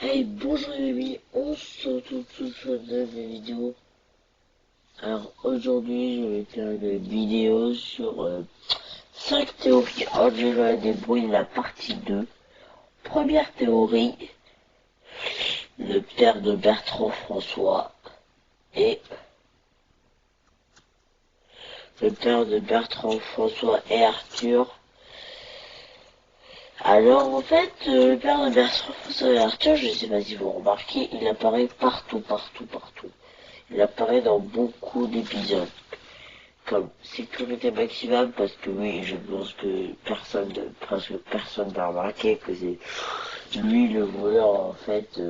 Hey, bonjour les amis, on se retrouve tous sur une nouvelle vidéo. Alors aujourd'hui, je vais faire une vidéo sur 5 théories Angela De Bruyne, la partie 2. Première théorie, le père de Bertrand François et le père de Bertrand François et Arthur. Alors en fait, le père de Bertrand François et Arthur, je sais pas si vous remarquez, il apparaît partout. Il apparaît dans beaucoup d'épisodes. Comme sécurité maximum, parce que oui, je pense que presque personne n'a remarqué que c'est lui le voleur en fait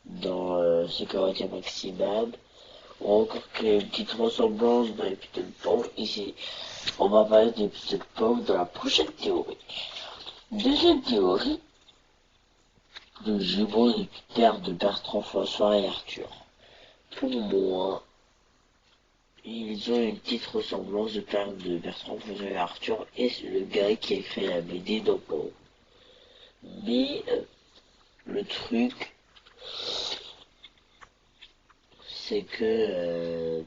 dans sécurité maximum. Ou encore qu'il y a une petite ressemblance dans l'épisode pauvre. Ici, on va parler de l'épisode pauvre dans la prochaine théorie. Deuxième théorie, le jumeau du père de Bertrand François et Arthur. Pour moi, ils ont une petite ressemblance de père de Bertrand François et Arthur et le gars qui a créé la BD d'Oppo. Mais le truc, c'est que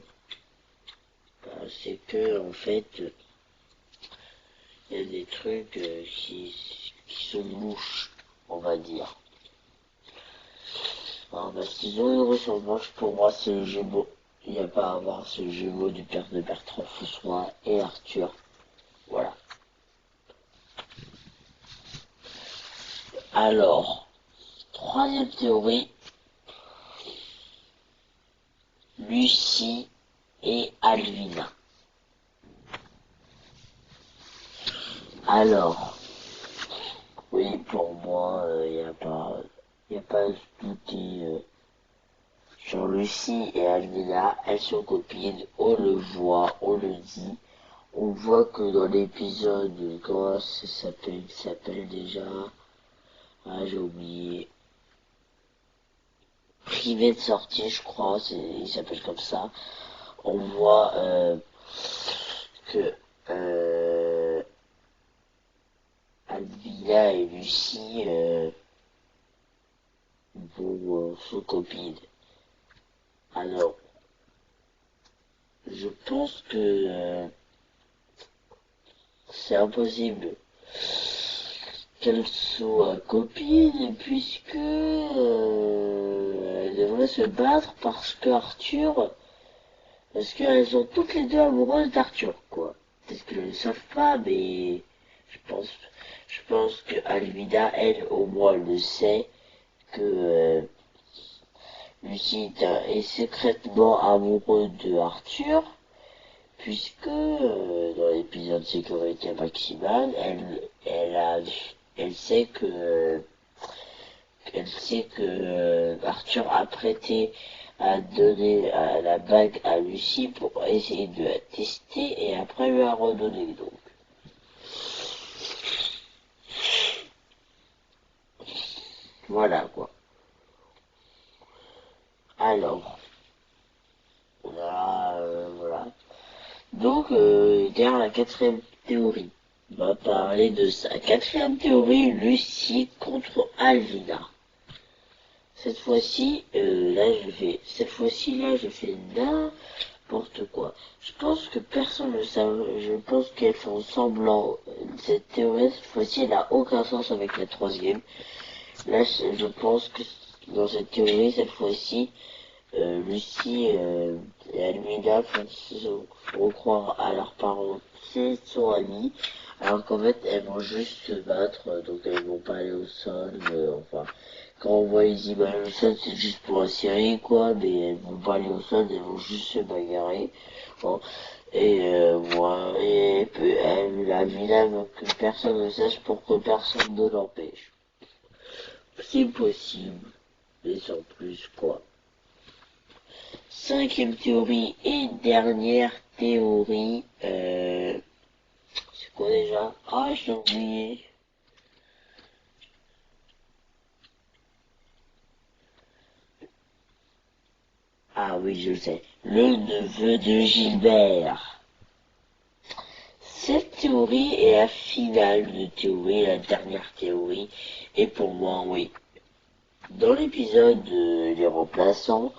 en fait, il y a des trucs qui sont louches, on va dire. Alors, parce qu'ils ont une ressemblance, pour moi, c'est le jumeau. Il n'y a pas à avoir ce jumeau du père de Bertrand François et Arthur. Voilà. Alors, troisième théorie, Lucie et Alvina. Alors, oui, pour moi, y a pas à se douter. Sur Lucie et Alvina, elles sont copines, on le voit, on le dit. On voit que dans l'épisode, comment ça s'appelle déjà? Ah, j'ai oublié. Privé de sortie, je crois, il s'appelle comme ça. On voit que Alvina et Lucie sont copines. Alors, je pense que c'est impossible qu'elles soient copines puisque elles devraient se battre parce qu'elles sont toutes les deux amoureuses d'Arthur, quoi. Peut-être qu'elles ne le savent pas, mais je pense, je pense que Alvina, elle, au moins, le sait que Lucie est secrètement amoureux de Arthur, puisque dans l'épisode sécurité maximale, elle sait que Arthur a prêté à donner la bague à Lucie pour essayer de la tester et après lui a redonné donc. Voilà quoi. Alors, voilà. Donc, derrière la quatrième théorie, on va parler de sa quatrième théorie, Lucie contre Alvina. Cette fois-ci, là, je fais n'importe quoi. Je pense que personne ne sait, je pense qu'elles font semblant. Cette théorie, cette fois-ci, elle n'a aucun sens avec la troisième. Là, je pense que dans cette théorie, cette fois-ci, Lucie et Almeida font croire à leurs parents qu'ils sont amis, alors qu'en fait elles vont juste se battre, donc elles vont pas aller au sol, enfin, quand on voit les images au sol, c'est juste pour la série, quoi, mais elles vont pas aller au sol, elles vont juste se bagarrer. Bon. Et moi, la Almeida veut que personne ne sache pour que personne ne l'empêche. C'est possible, mais sans plus, quoi. Cinquième théorie et dernière théorie. C'est quoi déjà? Ah, j'ai oublié. Ah oui, je sais. Le neveu de Gilbert. Cette théorie est la finale de théorie, la dernière théorie. Et pour moi, oui. dans l'épisode Les Remplaçants,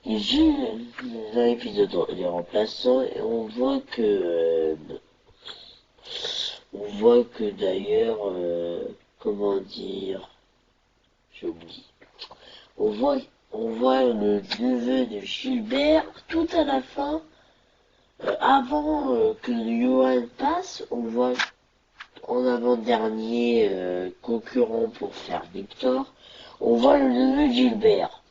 dans l'épisode Les Remplaçants, et on voit que d'ailleurs, comment dire, j'oublie. On voit, on voit le neveu de Gilbert tout à la fin, avant que Johan passe, on voit en avant-dernier concurrent pour faire Victor, on voit le neveu de Gilbert,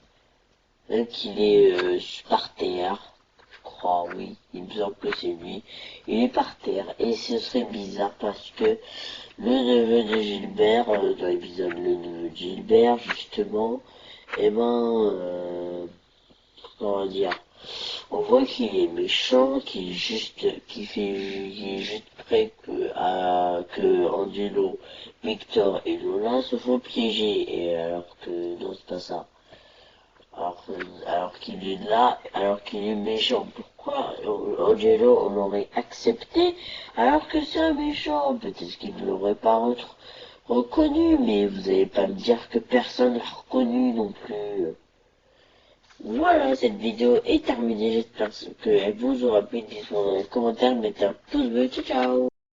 qu'il est par terre, je crois, oui, il me semble que c'est lui, il est par terre, et ce serait bizarre parce que le neveu de Gilbert, dans l'épisode Le neveu de Gilbert, justement, eh ben, comment dire, on voit qu'il est méchant, qu'il est juste prêt que Angelo, Victor et Lola se font piéger, et alors que non, c'est pas ça. Alors qu'il est là, alors qu'il est méchant. Pourquoi Angelo on l'aurait accepté alors que c'est un méchant? Peut-être qu'il ne l'aurait pas reconnu, mais vous n'allez pas me dire que personne l'a reconnu non plus. Voilà, cette vidéo est terminée. J'espère qu'elle vous aura plu. Dites-moi dans les commentaires, mettez un pouce bleu. Ciao, ciao.